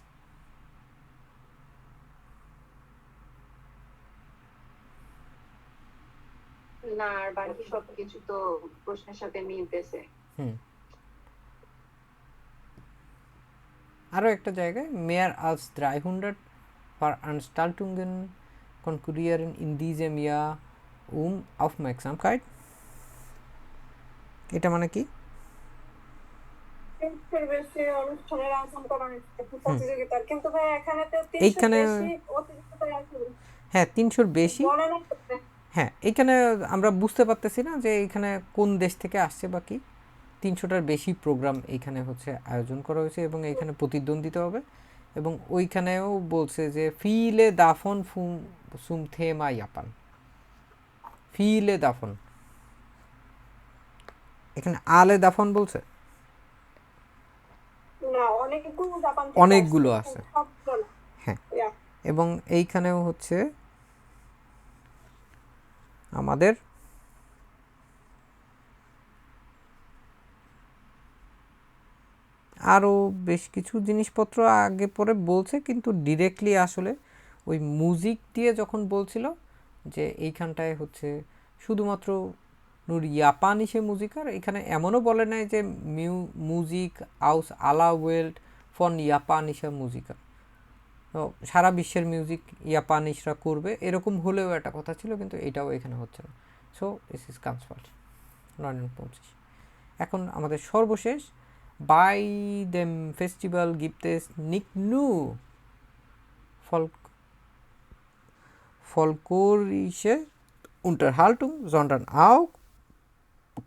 না, আর বাকি সবকিছু তো প্রশ্নের সাথে মিলতেছে। আরও একটা জায়গায় mehr als 300 Veranstaltungen konkurrieren in diesem Jahr um Aufmerksamkeit। এটা মানে কি? বেশি অনুষ্ঠানের আয়োজন করা হয়েছে প্রতিযোগিতার, কিন্তু ভাই এখানে তো এইখানে হ্যাঁ 300-র বেশি। হ্যাঁ এইখানে আমরা বুঝতে পারতেছি না যে এইখানে কোন দেশ থেকে আসছে বা কি। 300টার বেশি প্রোগ্রাম এইখানে হচ্ছে আয়োজন করা হয়েছে এবং এইখানে প্রতিদ্বন্দ্বিতা হবে। এবং ওইখানেও বলছে যে ফিলে দাফন সুম থেমা জাপান, ফিলে দাফন, এখানে আলে দাফন বলছে না, অনেকগুলো জাপান থেকে অনেকগুলো আছে। হ্যাঁ, Yeah. এবং এইখানেও হচ্ছে আমাদের আরও বেশ কিছু জিনিসপত্র আগে পরে বলছে, কিন্তু ডিরেক্টলি আসলে ওই মিউজিক দিয়ে যখন বলছিল যে এইখানটায় হচ্ছে শুধুমাত্র নুর জাপানিসে মুজিকার, এখানে এমনও বলে নাই যে মিউজিক আউস আলা ওয়েল্ড ফন জাপানিসা মুজিকার, তো সারা বিশ্বের মিউজিক জাপানিসরা করবে, এরকম হলেও একটা কথা ছিল, কিন্তু এটাও এখানে হচ্ছে না। সো দিস ইজ কান্সফাল্ট 1950। এখন আমাদের সর্বশেষ, বাই দেম ফেস্টিভ্যাল গিফট এস নিক নু ফলকোরিসে Unterhaltung, sondern auch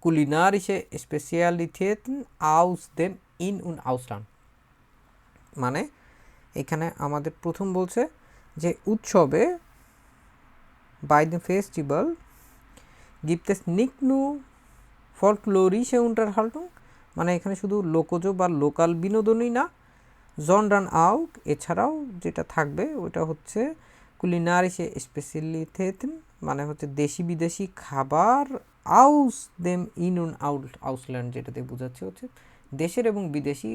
kulinarische Spezialitäten aus dem In- und Ausland। মানে এখানে আমাদের প্রথম বলছে যে উৎসবে বাই দ্য ফেস্টিভ্যাল গিফট এস নিক নু ফলকলোরিসে Unterhaltung, মানে এখানে শুধু লোকজ বা লোকাল বিনোদনই না, জনরান আউক, এছাড়াও যেটা থাকবে ওটা হচ্ছে কুলিনারিসে স্পেশালিথেতেন, মানে হচ্ছে দেশি বিদেশি খাবার, আউস দেম ইন উন আউসল্যান্ড, যেটাতে বোঝাচ্ছে হচ্ছে দেশের এবং বিদেশি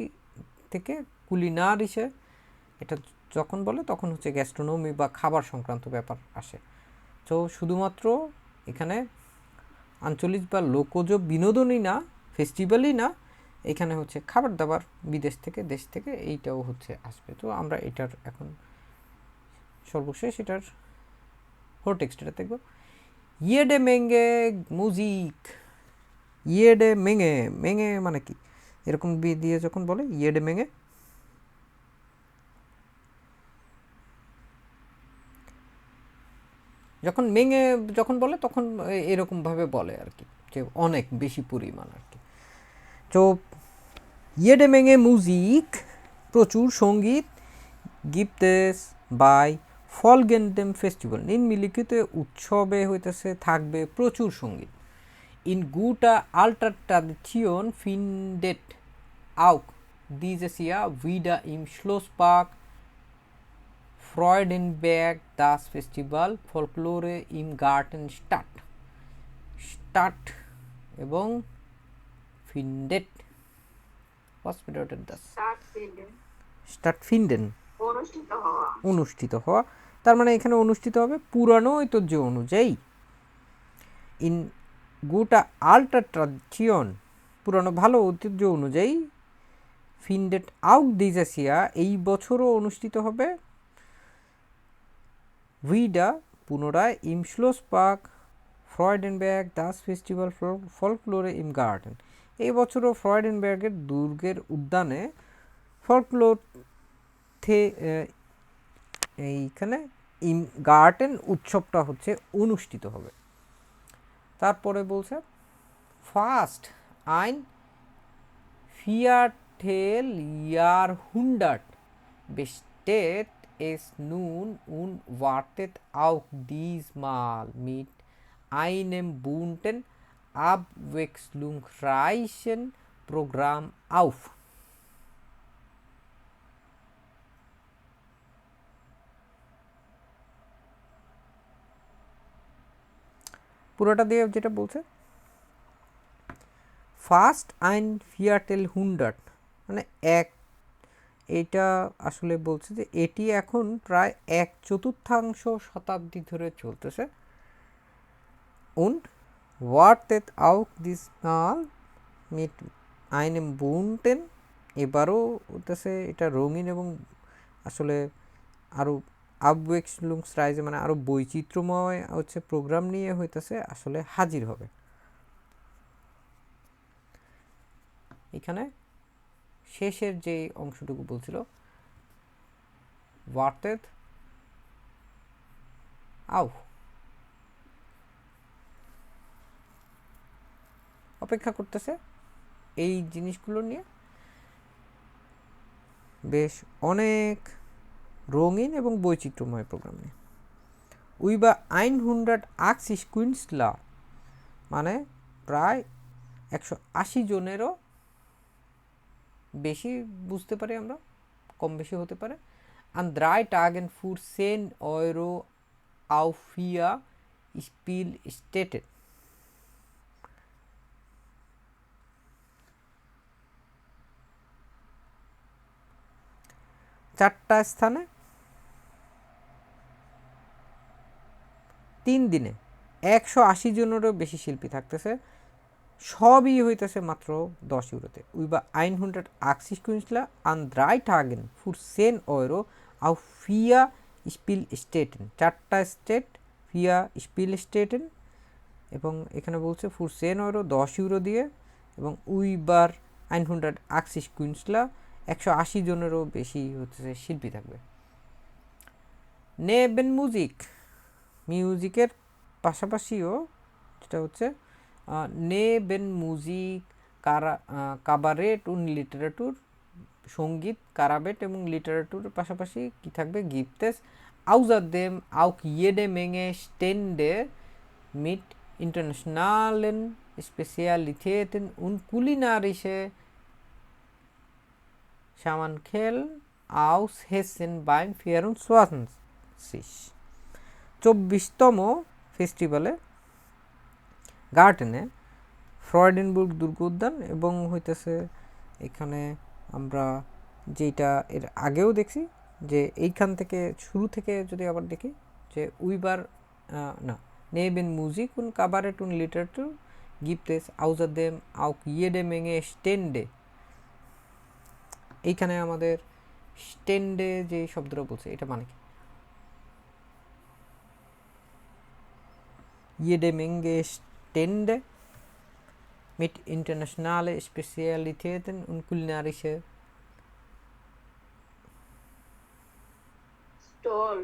থেকে কুলিনারিসে, এটা যখন বলে তখন হচ্ছে গ্যাস্ট্রোনমি বা খাবার সংক্রান্ত ব্যাপার আসে। তো শুধুমাত্র এখানে আঞ্চলিক বা লোকজ বিনোদনই না, ফেস্টিভ্যালই না, এখানে হচ্ছে খাবার দাবার বিদেশ থেকে দেশ থেকে এইটাও হচ্ছে আসবে। তো আমরা এটার এখন সর্বশেষ এটার হোর টেক্সট এটা দেখব। ইয়েডে মেঙ্গে মুজিক, ইয়েডে মেঙ্গে, মেঙ্গে মানে কি, এরকম দিয়ে যখন বলে ইয়েডে মেঙ্গে, যখন মেঙ্গে যখন বলে তখন এরকমভাবে বলে আর কি, যে অনেক বেশি পরিমাণ আর কি। তো ইয়েডে মেঙ্গে মুজিক, প্রচুর সঙ্গীত, গিফটেস বাই ফলগেন্ডেম ফেস্টিভ্যাল, নিম্নলিখিত উৎসবে হইতেছে থাকবে প্রচুর সঙ্গীত। ইন গুটা আল্টার ট্রাডিশন ফিন্ডেট আউক dieses Jahr wieder im Schlosspark Freudenberg das Festival Folklore im Garten statt। Start এবং ফিন্ডেট, was bedeutet das? Stattfinden, অনুষ্ঠিত হওয়া, তার মানে এখানে অনুষ্ঠিত হবে পুরানো ঐতিহ্য অনুযায়ী। ইন গুটা আল্টার ট্রাডিশন, পুরানো ভালো ঐতিহ্য অনুযায়ী, ফিন্ডেট আউক dieses Jahr, এই বছরও অনুষ্ঠিত হবে, উইডা পুনরায়, ইম শ্লোস পার্ক ফ্রয়েডেনবার্গ দাস ফেস্টিভ্যাল ফলকলোরে ইম গার্ডেন, এই বছরও ফ্রয়েডেনবার্গের দুর্গের উদ্যানে ফলকলোর এইখানে ইম গার্ডেন উৎসবটা হচ্ছে অনুষ্ঠিত হবে। তারপরে বলছে ফার্স্ট আইন Vierteljahrhundert besteht es nun und wartet auch diesmal mit einem bunten, abwechslungsreichen Programm auf। পুরোটা দিয়ে যেটা বলছে ফার্স্ট আইন Vierteljahrhundert, মানে এক, এটা আসলে বলছে যে এটি এখন প্রায় 1/4 শতাব্দী ধরে চলতেছে। und wartet auch diesmal mit einem bunten, এবারও হতেছে এটা রঙিন এবং আসলে আরও abwechslungsreich, মানে আরও বৈচিত্র্যময় হচ্ছে প্রোগ্রাম নিয়ে হইতেছে আসলে হাজির হবে। এখানে শেষের যে অংশটুকু বলছিল wartet auf, অপেক্ষা করতেছে এই জিনিসগুলো নিয়ে, বেশ অনেক রঙিন এবং বৈচিত্র্যময় প্রোগ্রাম নিয়ে। উইবা 180 Künstler, মানে প্রায় 180 জনেরও বেশি বুঝতে পারি আমরা, কম বেশি হতে পারে। an 3 Tagen für 10 Euro auf 4 Spielstätten, 4টা স্থানে 3 দিনে 180 জনেরও বেশি শিল্পী থাকতেছে, সবই হইতেছে মাত্র 10 ইউরোতে। über 180 Künstler an 3 Tagen für 10 Euro auf 4 Spielstätten, 4টা স্টেট 4 Spielstätten, এবং এখানে বলছে ফুর 10 ইউরো 10 ইউরো দিয়ে, এবং উইবার 180 Künstler 180 জনেরও বেশি হচ্ছে শিল্পী থাকবে। নেবেন মিউজিকের পাশাপাশিও যেটা হচ্ছে নেবেন মুজিক কাবারেট উন লিটারেটুর, সঙ্গীত কারাবেট এবং লিটারেটুরের পাশাপাশি কি থাকবে, গিফটেস außerdem auch jede Menge Stände mit internationalen Spezialitäten und kulinarische Schmankerl aus Hessen beim 24. 24তম ফেস্টিভ্যালে গার্টেনে ফ্রয়েডেনবুর্গ দুর্গ উদ্যান, এবং হইতেছে এখানে আমরা যেটা এর আগেও দেখছি যে এইখান থেকে শুরু থেকে যদি আবার দেখি যে উইবার না নেবেন মুজিক উন কাবারেট উন লিটারেটুর গিফটেস außerdem auch jede Menge Stände, এইখানে আমাদের স্ট্যান্ডে যে শব্দটা বলছে এটা মানে কি, jede Menge Stände mit internationale Spezialitäten und kulinarische stall,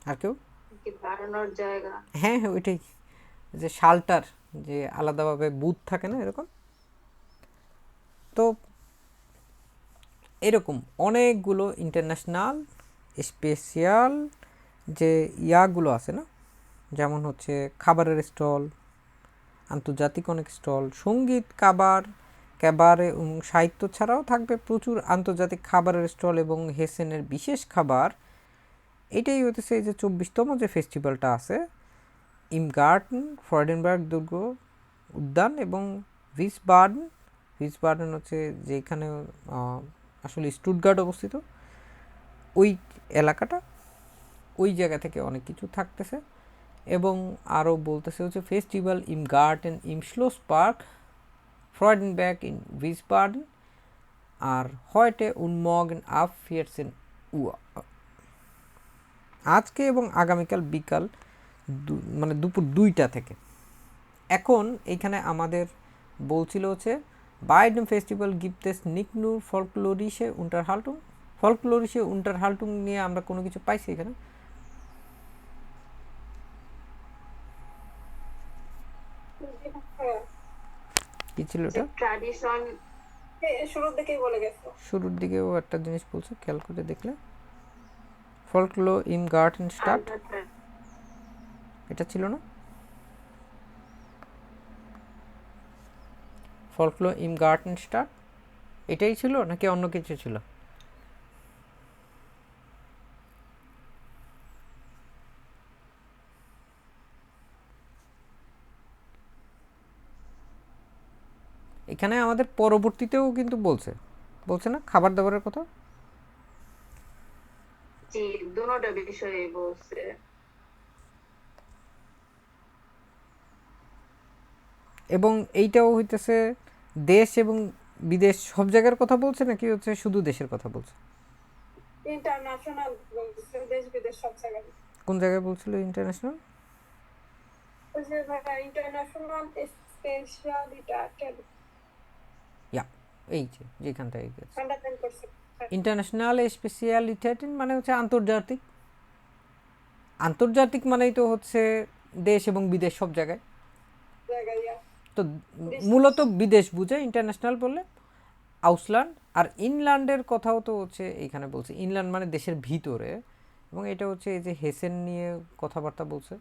আর কেউ কি বাড়ানোর জায়গা। হ্যাঁ হ্যাঁ ওইটাই, যে শাল্টার, যে আলাদাভাবে বুথ থাকে না এরকম। তো এরকম অনেকগুলো ইন্টারন্যাশনাল স্পেশাল যে ইয়াগুলো আছে না, যেমন হচ্ছে খাবারের স্টল, আন্তর্জাতিক অনেক স্টল, সঙ্গীত ক্যাবারে সাহিত্য ছাড়াও থাকবে প্রচুর আন্তর্জাতিক খাবারের স্টল এবং হেসেনের বিশেষ খাবার। এটাই হতেছে এই যে 24তম যে ফেস্টিভ্যালটা আছে, ইম গার্ডেন ফ্রয়েডেনবার্গ দুর্গ উদ্যান এবং ভিসবার্ডেন হচ্ছে যেখানে আসলে স্টুটগার্ট অবস্থিত, ওই এলাকাটা, ওই জায়গা থেকে অনেক কিছু থাকতেছে। এবং আরও বলতেছে হচ্ছে ফেস্টিভ্যাল ইম গার্ডেন ইম শ্লোস পার্ক ফ্রয়েডেনবার্গ ইন ভিসবার্ডেন আর হয়টে উন মর্গেন আব 14 Uhr, আজকে এবং আগামীকাল বিকাল মানে দুপুর 2টা থেকে। এখন এইখানে আমাদের বলছিল হচ্ছে bei dem Festival gibt es nicht nur folklorische Unterhaltung নিয়ে আমরা কোনো কিছু পাইছি এখানে, কি ছিল এটা, ট্র্যাডিশন শুরুর দিকেই বলে গেছে, শুরুর দিকেও একটা জিনিস বলছে, খেয়াল করে দেখলে ফলকলো ইম গার্ডেন স্টার্ট, এটা ছিল না, ফলকলো ইম গার্ডেন স্টার্ট এটাই ছিল নাকি অন্য কিছু ছিল? এখানে আমাদের পরবর্তীতেও কিন্তু বলছে না খাবার দাবারের কথা, জি দুটোটা বিষয়ে বলছে। এবং এইটাও হইতেছে দেশ এবং বিদেশ সব জায়গার কথা বলছে নাকি হচ্ছে শুধু দেশের কথা বলছে? ইন্টারন্যাশনাল বলছে, দেশ বিদেশ সব জায়গায়। কোন জায়গায় বলছিল ইন্টারন্যাশনাল? ওই যে ইন্টারন্যাশনাল স্পেশালিটি ইয়া এই যে যেখানটায় গেছে আন্ডারলাইন করছে। ইন্টারন্যাশনাল স্পেশালিটেট মানে হচ্ছে আন্তর্জাতিক মানেই তো হচ্ছে দেশ এবং বিদেশ সব জায়গায়, তো মূলত বিদেশ বুঝে ইন্টারন্যাশনাল বললে আউসল্যান্ড, আর ইনল্যান্ডের কথাও তো হচ্ছে এইখানে বলছে, ইনল্যান্ড মানে দেশের ভিতরে, এবং এটা হচ্ছে এই যে হেসেন নিয়ে কথাবার্তা বলছে,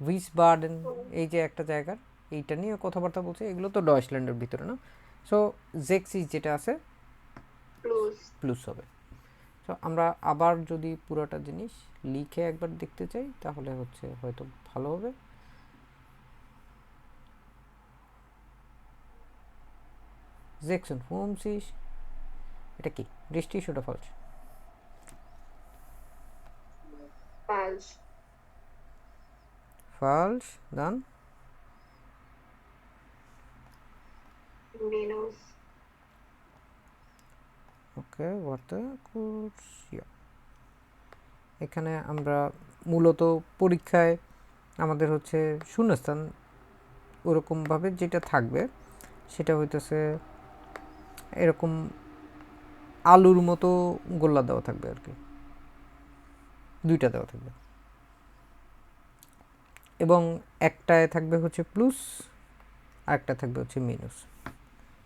ভিসবার্ডেন এই যে একটা জায়গার এইটা নিয়ে কথাবার্তা বলছে, এগুলো তো ডয়েচল্যান্ডের ভিতরে না, সো জেক্সিস যেটা আছে প্লুস হবে। সো আমরা আবার যদি পুরোটা জিনিস লিখে একবার দেখতে চাই তাহলে হচ্ছে হয়তো ভালো হবে। 56 এটা কি richtig oder falsch? falsch, Falsch, dann minus, ওকে warte kurz, ja. এখানে আমরা মূলত পরীক্ষায় আমাদের হচ্ছে শূন্যস্থান ওরকমভাবে যেটা থাকবে সেটা হইতেছে এরকম আলুর মতো গোল্লা দেওয়া থাকবে আর কি, দুইটা দেওয়া থাকবে এবং একটায় থাকবে হচ্ছে প্লাস আর একটা থাকবে হচ্ছে মিনাস,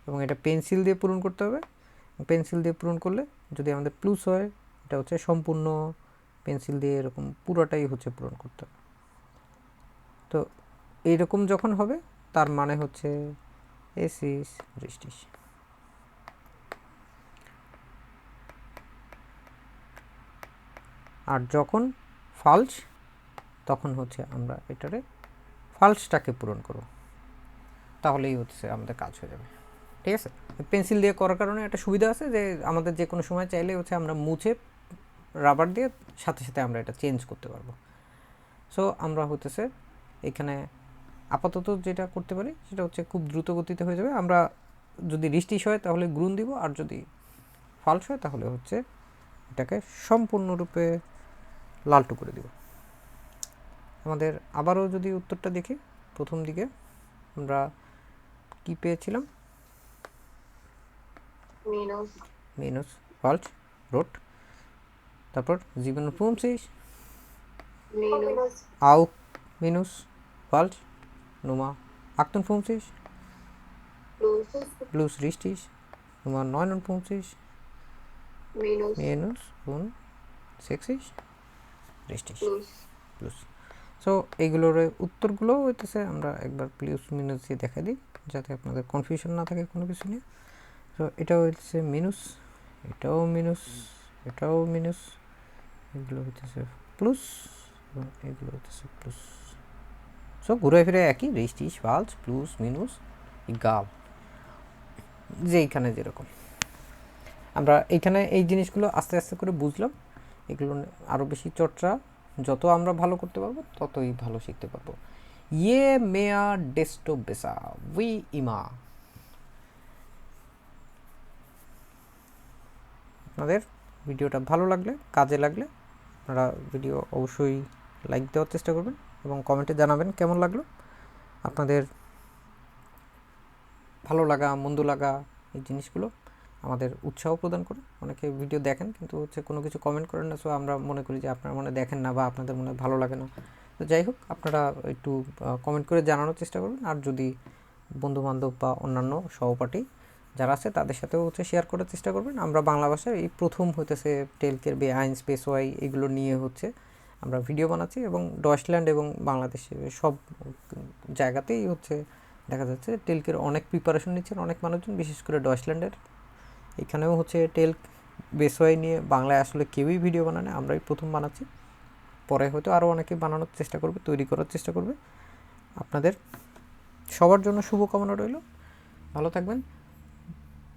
এবং এটা পেন্সিল দিয়ে পূরণ করতে হবে। পেন্সিল দিয়ে পূরণ করলে যদি আমাদের প্লাস হয় এটা হচ্ছে সম্পূর্ণ পেন্সিল দিয়ে এরকম পুরোটাই হচ্ছে পূরণ করতে হবে। তো এইরকম যখন হবে তার মানে হচ্ছে এস ইস রিস্টিস। আর যখন ফালস তখন হচ্ছে আমরা এটারে ফালসটাকে পূরণ করব, তাহলেই হচ্ছে আমাদের কাজ হয়ে যাবে। ঠিক আছে, পেন্সিল দিয়ে করার কারণে একটা সুবিধা আছে যে আমাদের যে কোনো সময় চাইলে হচ্ছে আমরা মুছে রাবার দিয়ে সাথে সাথে আমরা এটা চেঞ্জ করতে পারবো। সো আমরা হতেছে এখানে আপাতত যেটা করতে পারি সেটা হচ্ছে খুব দ্রুত গতিতে হয়ে যাবে। আমরা যদি রিস্টিস হয় তাহলে গ্রুন দিব, আর যদি ফালস হয় তাহলে হচ্ছে এটাকে সম্পূর্ণরূপে লালটু করে দিব। আমাদের আবারও যদি উত্তরটা দেখি, প্রথম দিকে আমরা কি পেয়েছিলাম, minus, মিনাস ফালস রোট, তারপর 57 minus, auch minus falsch, Nummer 58 plus, plus richtig, Nummer 59 minus, minus und 60 richtig plus, plus। So এইগুলোর উত্তরগুলো হইতেছে আমরা একবার প্লাস মিনাস দিয়ে দেখা দিই যাতে আপনাদের কনফিউশন না থাকে কোনো কিছু নিয়ে। সো এটা হচ্ছে মিনাস, এটাও মিনাস, এটাও মিনাস, এগুলো হইতেছে প্লাস এবং এগুলো হইতেছে প্লাস। সো ঘুরে ফিরে একই, রিস্টিস ফালস প্লাস মিনাস ইগাল, যে এইখানে যেরকম আমরা এইখানে এই জিনিসগুলো আস্তে আস্তে করে বুঝলাম। এগুলো আরও বেশি চর্চা যত আমরা ভালো করতে পারবো ততই ভালো শিখতে পারবো। ইয়ে মেয়া ডেস্টো বেসা উই ইমা। আপনাদের ভিডিওটা ভালো লাগলে, কাজে লাগলে আপনারা ভিডিও অবশ্যই লাইক দেওয়ার চেষ্টা করবেন এবং কমেন্টে জানাবেন কেমন লাগলো। আপনাদের ভালো লাগা মন্দ লাগা এই জিনিসগুলো আমাদের উৎসাহ প্রদান করে। অনেকে ভিডিও দেখেন কিন্তু হচ্ছে কোনো কিছু কমেন্ট করেন না, সো আমরা মনে করি যে আপনারা মনে দেখেন না বা আপনাদের মনে ভালো লাগে না। তো যাই হোক, আপনারা একটু কমেন্ট করে জানানোর চেষ্টা করবেন। আর যদি বন্ধুবান্ধব বা অন্যান্য সহপাঠী যারা আছে তাদের সাথেও হচ্ছে শেয়ার করার চেষ্টা করবেন। আমরা বাংলা ভাষায় এই প্রথম হইতেছে টেলকের বে আইন স্পেস ওয়াই এগুলো নিয়ে হচ্ছে আমরা ভিডিও বানাচ্ছি, এবং ডয়েচল্যান্ড এবং বাংলাদেশে সব জায়গাতেই হচ্ছে দেখা যাচ্ছে টেলকের অনেক প্রিপারেশন নিচ্ছেন অনেক মানুষজন, বিশেষ করে ডয়েচল্যান্ডের। এখানেও হচ্ছে টেলক বেসওয়াই নিয়ে বাংলায় আসলে কেউই ভিডিও বানায় না, আমরাই প্রথম বানাচ্ছি। পরে হয়তো আরও অনেকে বানানোর চেষ্টা করবে, তৈরি করার চেষ্টা করবে। আপনাদের সবার জন্য শুভকামনা রইল, ভালো থাকবেন।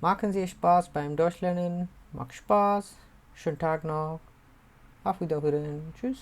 Machen Sie Spaß beim Deutschlernen, macht Spaß, schönen Tag noch, auf Wiederhören, tschüss.